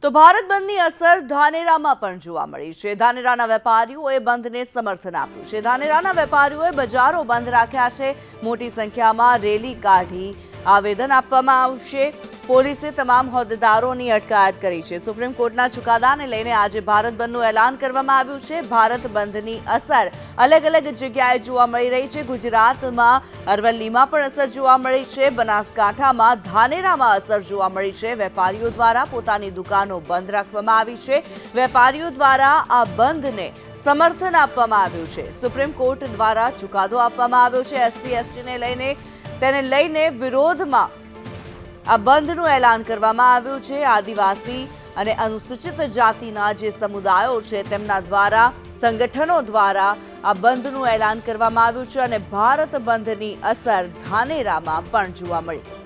તો ભારત બંધની અસર ધાનેરામાં પણ જોવા મળી છે। ધાનેરાના વેપારીઓએ બંધને સમર્થન આપ્યું છે। ધાનેરાના વેપારીઓએ બજારો બંધ રાખ્યા છે। મોટી સંખ્યામાં રેલી કાઢી આવેદન આપવામાં આવશે। પોલીસે તમામ હોદ્દેદારોની અટકાયત કરી છે। સુપ્રીમ કોર્ટના ચુકાદાને લઈને આજે ભારત બંધનું એલાન કરવામાં આવ્યું છે। ભારત બંધની અસર અલગ અલગ જગ્યાએ જોવા મળી રહી છે। ગુજરાતમાં અરવલ્લીમાં પણ અસર જોવા મળી છે। બનાસકાંઠામાં ધાનેરામાં અસર જોવા મળી છે। વેપારીઓ દ્વારા પોતાની દુકાનો બંધ રાખવામાં આવી છે। વેપારીઓ દ્વારા આ બંધને સમર્થન આપવામાં આવ્યું છે। સુપ્રીમ કોર્ટ દ્વારા ચુકાદો આપવામાં આવ્યો છે। એસસી એસટીને લઈને વિરોધમાં આ બંધનું એલાન કરવામાં આવ્યું છે। આદિવાસી અને અનુસૂચિત જાતિના જે સમુદાયો છે તેમના દ્વારા સંગઠનો દ્વારા આ બંધનું એલાન કરવામાં આવ્યું છે અને ભારત બંધની અસર ધાનેરામાં પણ જોવા મળી।